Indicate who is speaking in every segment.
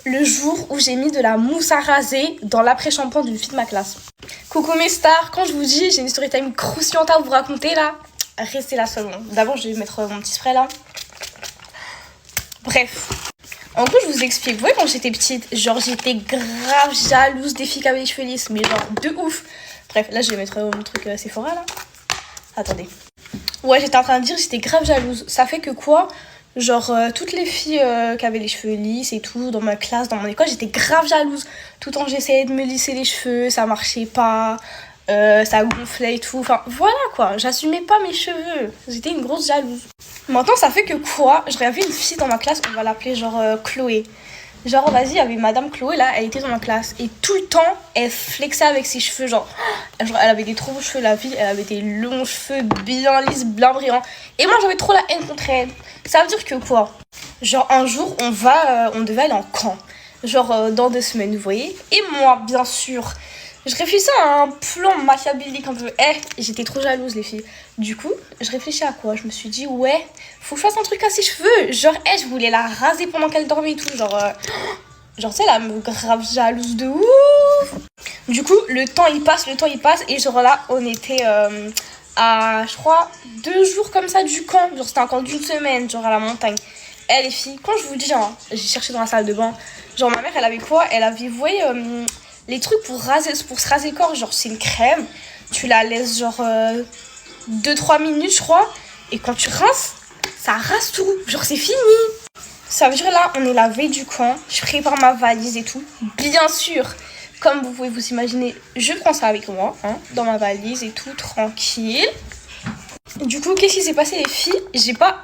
Speaker 1: le jour où j'ai mis de la mousse à raser dans l'après-shampoing d'une fille de ma classe. Coucou mes stars, quand je vous dis j'ai une story time croustillante à vous raconter là, restez là seulement. D'abord je vais mettre mon petit spray là. Bref, en gros je vous explique, vous voyez quand j'étais petite, genre j'étais grave jalouse des filles qui avaient les cheveux lisses, mais genre de ouf. Bref, là je vais mettre mon truc Sephora là. Attendez. Ouais, j'étais en train de dire j'étais grave jalouse. Ça fait que quoi? Genre toutes les filles qui avaient les cheveux lisses et tout dans ma classe, dans mon école, j'étais grave jalouse. Tout le temps j'essayais de me lisser les cheveux, ça marchait pas, ça gonflait et tout. Enfin voilà quoi, j'assumais pas mes cheveux, j'étais une grosse jalouse. Maintenant ça fait que quoi, je regardais une fille dans ma classe, on va l'appeler genre Chloé. Genre vas-y, il y avait madame Chloé là, elle était dans ma classe et tout le temps elle flexait avec ses cheveux, genre elle avait des trop beaux cheveux, la fille, elle avait des longs cheveux bien lisses, bien brillants. Et moi j'avais trop la haine contre elle. Ça veut dire que quoi? Genre un jour on devait aller en camp, genre dans 2 semaines, vous voyez. Et moi bien sûr, je réfléchissais à un plan machiavélique un peu. J'étais trop jalouse les filles. Du coup, je réfléchis à quoi? Je me suis dit ouais, faut que je fasse un truc à ses cheveux. Genre je voulais la raser pendant qu'elle dormait et tout. Genre tu sais, la meuf grave jalouse de ouf. Du coup, le temps il passe et genre là, on était à, je crois, 2 jours comme ça du camp. Genre c'était un camp d'1 semaine, genre à la montagne. Les filles, quand je vous dis, hein, j'ai cherché dans la salle de bain. Genre ma mère, elle avait quoi? Elle avait, vous voyez, les trucs pour se raser le corps. Genre c'est une crème, tu la laisses genre 2-3 minutes, je crois. Et quand tu rinces, ça rase tout. Genre c'est fini. Ça veut dire là, on est la veille du camp, je prépare ma valise et tout. Bien sûr, comme vous pouvez vous imaginer, je prends ça avec moi, hein, dans ma valise et tout, tranquille. Du coup, qu'est-ce qui s'est passé les filles? J'ai pas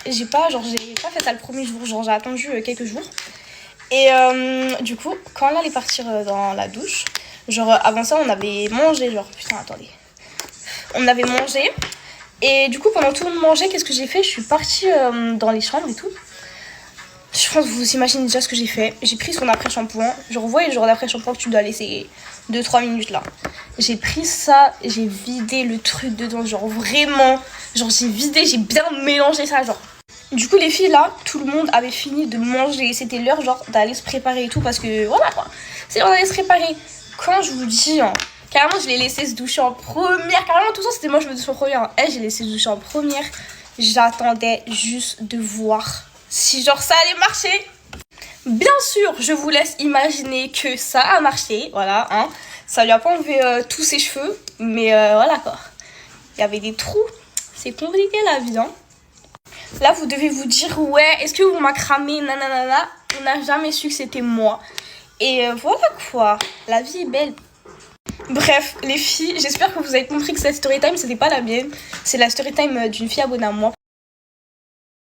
Speaker 1: fait ça le premier jour, genre j'ai attendu quelques jours. Et du coup, quand elle allait partir dans la douche, genre avant ça, on avait mangé, genre putain, attendez. On avait mangé. Et du coup, pendant tout le monde mangeait, qu'est-ce que j'ai fait? Je suis partie dans les chambres et tout. Je pense que vous imaginez déjà ce que j'ai fait. J'ai pris son après-shampoing. Je revois le genre d'après-shampoing que tu dois laisser 2-3 minutes là. J'ai pris ça, j'ai vidé le truc dedans. Genre vraiment, genre j'ai vidé, j'ai bien mélangé ça. Genre. Du coup les filles là, tout le monde avait fini de manger. C'était l'heure genre d'aller se préparer et tout. Parce que voilà quoi, c'est l'heure d'aller se préparer. Quand je vous dis, hein, carrément je l'ai laissé se doucher en première. Carrément tout ça c'était moi je me douche en première. J'ai laissé se doucher en première. J'attendais juste de voir si genre ça allait marcher. Bien sûr, je vous laisse imaginer que ça a marché, voilà, hein. Ça lui a pas enlevé tous ses cheveux, mais voilà quoi. Il y avait des trous, c'est compliqué la vie, hein. Là, vous devez vous dire, ouais, est-ce que vous m'a cramé, nanana. On n'a jamais su que c'était moi. Et voilà quoi, la vie est belle. Bref, les filles, j'espère que vous avez compris que cette story time, c'était pas la mienne. C'est la story time d'une fille abonnée à moi.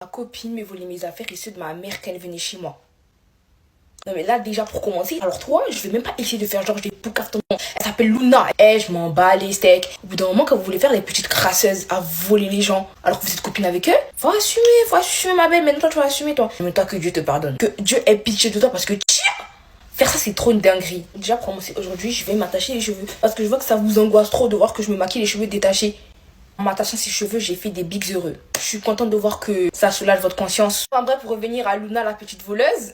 Speaker 2: Ma copine me volait mes affaires et ceux de ma mère quand elle venait chez moi. Non mais là déjà pour commencer, alors toi je vais même pas essayer de faire genre des poucas ton nom. Elle s'appelle Luna. Je m'en bats les steaks. Au bout d'un moment quand vous voulez faire les petites crasseuses à voler les gens alors que vous êtes copine avec eux, faut assumer ma belle, maintenant tu vas assumer toi. Mais toi que Dieu te pardonne. Que Dieu ait pitié de toi parce que faire ça c'est trop une dinguerie. Déjà pour commencer aujourd'hui je vais m'attacher les cheveux parce que je vois que ça vous angoisse trop de voir que je me maquille les cheveux détachés. En m'attachant ces cheveux, j'ai fait des bigs heureux. Je suis contente de voir que ça soulage votre conscience. En bref, pour revenir à Luna, la petite voleuse.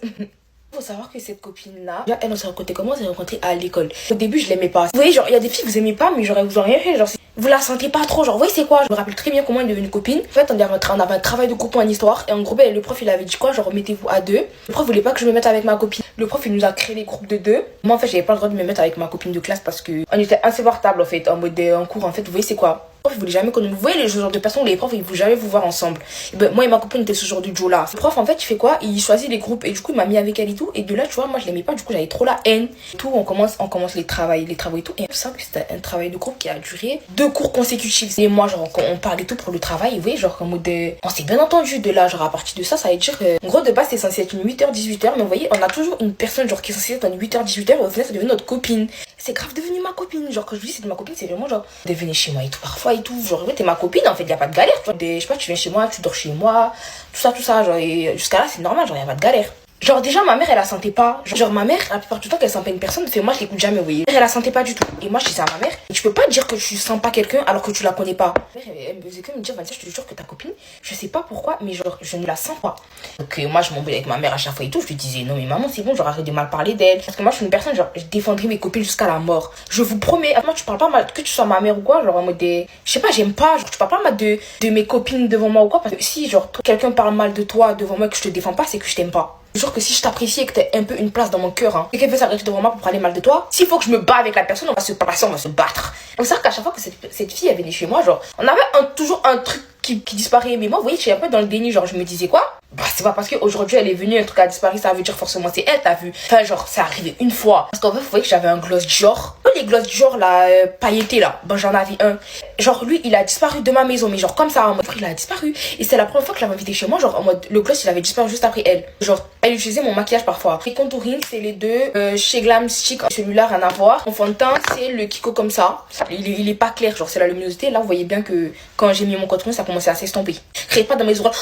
Speaker 2: Faut savoir que cette copine-là, elle, on s'est rencontrée comment? On s'est rencontrée à l'école. Au début, je l'aimais pas. Vous voyez, genre, il y a des filles que vous aimez pas, mais genre, elles vous ont rien fait. Genre, vous la sentez pas trop. Genre, vous voyez, c'est quoi? Je me rappelle très bien comment elle est devenue copine. En fait, on avait un travail de groupe en histoire. Et en gros, le prof, il avait dit quoi? Genre, mettez-vous à 2. Le prof voulait pas que je me mette avec ma copine. Le prof, il nous a créé des groupes de 2. Moi, en fait, j'avais pas le droit de me mettre avec ma copine de classe parce que on était insupportables, en fait, en mode en cours. En fait, vous voyez, c'est quoi? Le prof, il voulait jamais qu'on nous. Vous voyez, le genre de personnes, les profs, ils voulaient jamais vous voir ensemble. Et ben, moi et ma copine, était ce genre de Joe là. Le prof, en fait, il fait quoi? Il choisit les groupes. Et du coup, il m'a mis avec elle et tout. Et de là, tu vois, moi, je l'aimais pas. Du coup, j'avais trop la haine. Tout, on commence les travaux et tout. Et ça, c'était un travail de groupe qui a duré 2 cours consécutifs. Et moi, genre, on parlait tout pour le travail. Vous voyez, genre, en mode on s'est bien entendu de là. Genre, à partir de ça, ça veut dire en gros, de base, c'est censé être une 8h-18h. Mais vous voyez, on a toujours une personne, genre, qui est censée être une 8h-18h. Et au final, ça devient notre copine. C'est grave devenu ma copine. Genre, quand je dis c'est de ma copine, c'est vraiment genre, de venir chez moi et tout, parfois et tout. Genre, t'es ma copine, en fait, y a pas de galère. Tu vois, je sais pas, tu viens chez moi, tu dors chez moi, tout ça. Genre, et jusqu'à là, c'est normal, genre, y a pas de galère. Genre déjà ma mère elle la sentait pas. Genre ma mère la plupart du temps qu'elle sent pas une personne, fait moi je l'écoute jamais, vous voyez. Elle la sentait pas du tout. Et moi je disais à ma mère, tu peux pas dire que tu sens pas quelqu'un alors que tu la connais pas. Ma mère elle me faisait que me dire, Vanessa, je te jure que ta copine, je sais pas pourquoi, mais genre je ne la sens pas. Donc moi je m'embrouillais avec ma mère à chaque fois et tout, je lui disais non mais maman c'est bon, genre arrête de mal parler d'elle. Parce que moi je suis une personne, genre je défendrai mes copines jusqu'à la mort. Je vous promets, moi tu parles pas mal, que tu sois ma mère ou quoi, genre en mode des... Je sais pas, j'aime pas, genre tu parles pas mal de mes copines devant moi ou quoi, parce que si genre quelqu'un parle mal de toi devant moi et que je te défends pas, c'est que je t'aime pas. Je jure que si je t'apprécie et que t'as un peu une place dans mon cœur, et qu'elle veut s'arrêter devant moi pour parler mal de toi, s'il faut que je me bats avec la personne, on va se passer, on va se battre. Donc c'est vrai qu'à chaque fois que cette fille elle venait chez moi, genre, on avait toujours un truc qui disparaît. Mais moi, vous voyez, je suis un peu dans le déni, genre, je me disais quoi? Bah, c'est pas parce qu'aujourd'hui elle est venue, un truc a disparu, ça veut dire forcément c'est elle, t'as vu? Enfin, genre, c'est arrivé une fois. Parce qu'en fait, vous voyez que j'avais un gloss Dior. Les gloss Dior, là, pailletés, là, bah, j'en avais un. Genre, lui, il a disparu de ma maison, mais genre, comme ça, en mode, il a disparu. Et c'est la première fois que je l'avais invité chez moi, genre, en mode, le gloss, il avait disparu juste après elle. Genre, elle utilisait mon maquillage parfois. Les contouring, c'est les deux. Chez Glam Stick, celui-là, rien à voir. Mon fond de teint, c'est le Kiko comme ça. Il est pas clair, genre, c'est la luminosité. Là, vous voyez bien que quand j'ai mis mon contouring, ça commençait à s'estomper. Créez pas dans mes oreilles.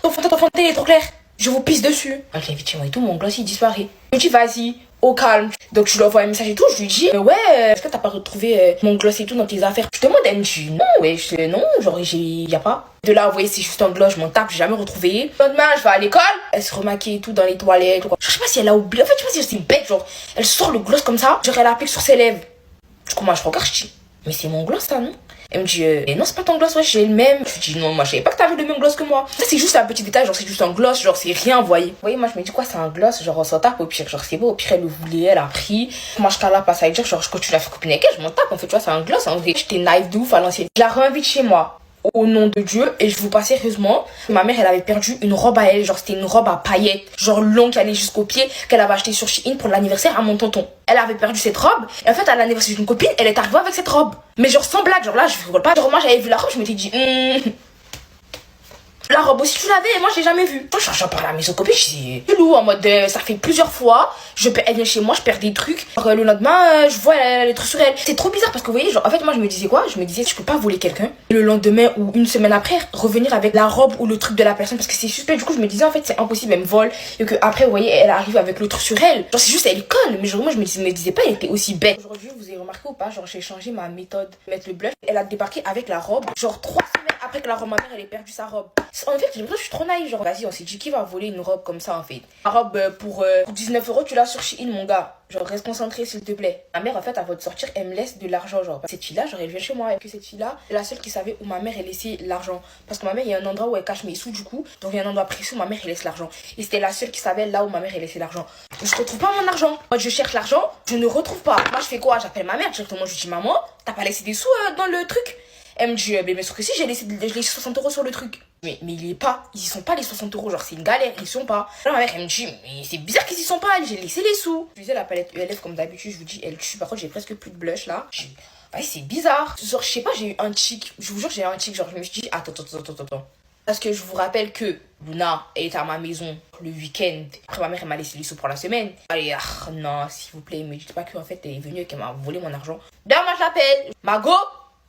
Speaker 2: Ton fond de teint, il est trop clair. Je vous pisse dessus. Je l'invite chez moi et tout, mon gloss, il disparaît. Je me dis, vas-y. Au calme. Donc je lui envoie un message et tout, je lui dis ouais, est-ce que t'as pas retrouvé mon gloss et tout dans tes affaires? Je demande, elle me dit non, ouais, non, genre y a pas. De là, vous voyez, c'est juste un gloss, je m'en tape, j'ai jamais retrouvé. Le lendemain, je vais à l'école, elle se remaquille et tout dans les toilettes. Je sais pas si elle a oublié, en fait, je sais pas si c'est bête, genre, elle sort le gloss comme ça, genre elle applique sur ses lèvres. Du coup, moi je regarde, je dis, mais c'est mon gloss ça, non? Elle me dit, non, c'est pas ton gloss, ouais, j'ai le même. Je dis, non, moi, je savais pas que t'avais le même gloss que moi. Ça, c'est juste un petit détail, genre, c'est juste un gloss, genre, c'est rien, vous voyez. Vous voyez, moi, je me dis, quoi, c'est un gloss, genre, on s'en tape, au pire, genre, c'est beau, au pire, elle le voulait, elle a pris. Moi, je là, passe à dire, genre, je continue à faire copine avec elle, je m'en tape, en fait, tu vois, c'est un gloss, en vrai. J'étais naïve de ouf à l'ancienne. Je la réinvite chez moi. Au nom de Dieu, et je vous passe sérieusement, ma mère elle avait perdu une robe à elle, genre c'était une robe à paillettes, genre longue qui allait jusqu'au pied, qu'elle avait acheté sur Shein pour l'anniversaire à mon tonton. Elle avait perdu cette robe, et en fait à l'anniversaire d'une copine, elle est arrivée avec cette robe. Mais genre sans blague, genre là je rigole pas, genre moi j'avais vu la robe, je m'étais dit la robe aussi tu l'avais et moi je l'ai jamais vue. J'en parle à mes autres copines, je dis c'est loup en mode ça fait plusieurs fois, elle vient chez moi, je perds des trucs. Alors, le lendemain je vois les trucs sur elle. C'est trop bizarre parce que vous voyez, genre en fait moi je me disais quoi? Je me disais je peux pas voler quelqu'un et le lendemain ou une semaine après revenir avec la robe ou le truc de la personne parce que c'est suspect. Du coup je me disais en fait c'est impossible, elle me vole et que après vous voyez elle arrive avec le truc sur elle. Genre c'est juste elle est conne, mais genre moi je me disais pas elle était aussi bête. Aujourd'hui vous avez remarqué ou pas, genre j'ai changé ma méthode de mettre le blush. Elle a débarqué avec la robe, genre 3 semaines après que la robe ma mère elle ait perdu sa robe. En fait j'ai l'impression que je suis trop naïve, genre vas-y on s'est dit qui va voler une robe comme ça en fait. La robe pour 19 euros tu l'as sur Shein mon gars. Genre reste concentré s'il te plaît. Ma mère en fait avant de sortir elle me laisse de l'argent, genre cette fille là genre elle vient chez moi et que cette fille là est la seule qui savait où ma mère elle laissait l'argent. Parce que ma mère il y a un endroit où elle cache mes sous du coup, donc il y a un endroit précis où ma mère elle laisse l'argent. Et c'était la seule qui savait là où ma mère elle laissait l'argent. Je retrouve pas mon argent. Moi je cherche l'argent, je ne retrouve pas. Moi je fais quoi? J'appelle ma mère directement, je dis maman t'as pas laissé des sous dans le truc? Elle me dit, bien sûr que si, j'ai laissé 60 euros sur le truc. Mais il est pas, ils y sont pas les 60 euros, genre c'est une galère, ils y sont pas. Alors ma mère, elle me dit, mais c'est bizarre qu'ils y sont pas, j'ai laissé les sous. Je disais la palette ELF comme d'habitude, je vous dis, elle tue. Par contre, j'ai presque plus de blush là. Ouais, c'est bizarre. Genre, je sais pas, j'ai eu un tic. Je vous jure, j'ai eu un tic. Genre, je me suis dit, attends. Parce que je vous rappelle que Luna est à ma maison le week-end. Après, ma mère, elle m'a laissé les sous pour la semaine. Allez, non, s'il vous plaît, me dites pas qu'en fait, elle est venue et qu'elle m'a volé mon argent. D'ailleurs, moi, je l'appelle. Mago!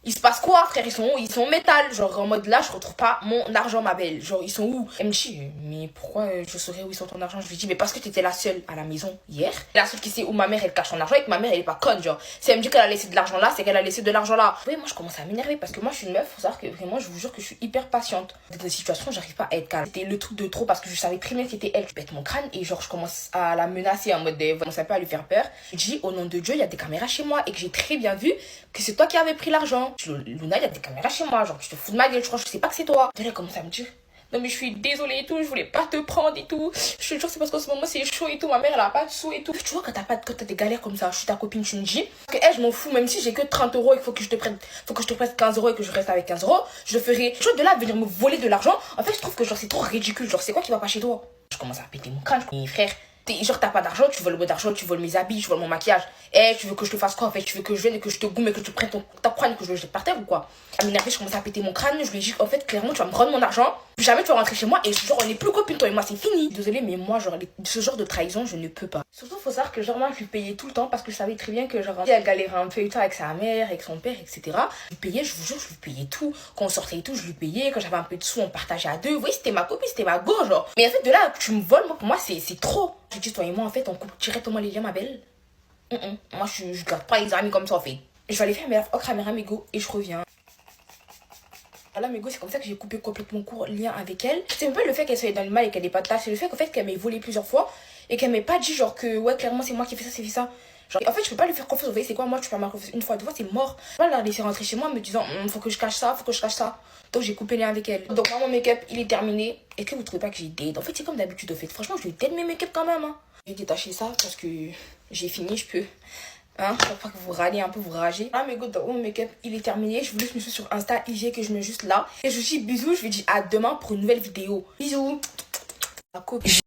Speaker 2: Il se passe quoi, frère? Ils sont où? Ils sont en métal. Genre, en mode là, je retrouve pas mon argent, ma belle. Genre, ils sont où? Elle me dit, mais pourquoi je saurais où ils sont ton argent? Je lui dis, mais parce que t'étais la seule à la maison hier. La seule qui sait où ma mère, elle cache son argent et que ma mère, elle est pas conne, genre. Si elle me dit qu'elle a laissé de l'argent là, c'est qu'elle a laissé de l'argent là. Oui, moi, je commence à m'énerver parce que moi, je suis une meuf. Faut savoir que vraiment, je vous jure que je suis hyper patiente. Dans des situations, j'arrive pas à être calme. C'était le truc de trop parce que je savais très bien que c'était elle. Je pète mon crâne et genre, je commence à la menacer en mode, je commence un peu à lui faire peur. Je dis, au nom de Dieu, il y a des caméras chez moi et que j'ai très bien vu que c'est toi qui avais pris l'argent. Luna, il y a des caméras chez moi, genre tu te fous de ma gueule, je crois, je sais pas que c'est toi. Elle commence à me dire, non mais je suis désolée et tout, je voulais pas te prendre et tout. Je te jure c'est parce qu'en ce moment c'est chaud et tout, ma mère elle a pas de sous et tout. Tu vois quand t'as des galères comme ça, je suis ta copine, tu me dis que je m'en fous, même si j'ai que 30 euros et qu'il faut que je te prête 15 euros et que je reste avec 15 euros, je ferai. Tu vois de là venir me voler de l'argent, en fait je trouve que genre c'est trop ridicule, genre c'est quoi qui va pas chez toi? Je commence à péter mon crâne, mes frères. Genre, t'as pas d'argent, tu voles d'argent, tu voles mes habits, tu voles mon maquillage. Eh, tu veux que je te fasse quoi en fait? Tu veux que je vienne et que je te goume et que je te prenne ta crâne et que je le jette par terre ou quoi? À m'énerver, je commence à péter mon crâne. Je lui ai dit, en fait, clairement, tu vas me rendre mon argent. Plus jamais tu vas rentrer chez moi et genre, on est plus copines, toi et moi, c'est fini. Désolée, mais moi, genre, ce genre de trahison, je ne peux pas. Surtout, faut savoir que genre, moi, je lui payais tout le temps parce que je savais très bien que genre, si elle galérait un peu et tout avec sa mère, avec son père, etc. Je lui payais, je vous jure, je lui payais tout. Quand on sortait et tout, je lui payais. Quand j'avais un peu de sous, on partageait à deux. Vous voyez, c'était ma copine, c'était ma go, genre. Mais en fait, de là, que tu me voles, moi, pour moi, c'est trop. Je dis, toi et moi, en fait, on coupe directement les liens, ma belle. Moi, je garde pas les amis comme ça, en fait. Je vais aller faire mes caméra mégo et je reviens. Voilà, mégo, c'est comme ça que j'ai coupé complètement court lien avec elle. C'est un peu le fait qu'elle soit dans le mal et qu'elle n'ait pas de tâche. C'est le fait qu'en fait, qu'elle m'ait volé plusieurs fois et qu'elle m'ait pas dit, genre, que ouais, clairement, c'est moi qui fais ça, c'est ça. Genre, en fait, je peux pas lui faire confiance. Vous voyez, c'est quoi? Moi, tu peux pas confiance une fois, deux fois, c'est mort. Je peux pas la laisser rentrer chez moi en me disant, faut que je cache ça, faut que je cache ça. Donc, j'ai coupé lien avec elle. Donc, moi, mon make-up, il est terminé. Est-ce que vous trouvez pas que j'ai date? En fait, c'est comme d'habitude, en fait. Franchement, je lui date mes make-up quand même, hein. J'ai détaché ça parce que j'ai fini, je peux. Hein, pour pas que vous râliez un peu, vous ragez. Là, mes gars, mon make-up, il est terminé. Je vous laisse me suivre sur Insta, IG, que je mets juste là. Et je vous dis bisous, je vous dis à demain pour une nouvelle vidéo. Bisous. Ma copine.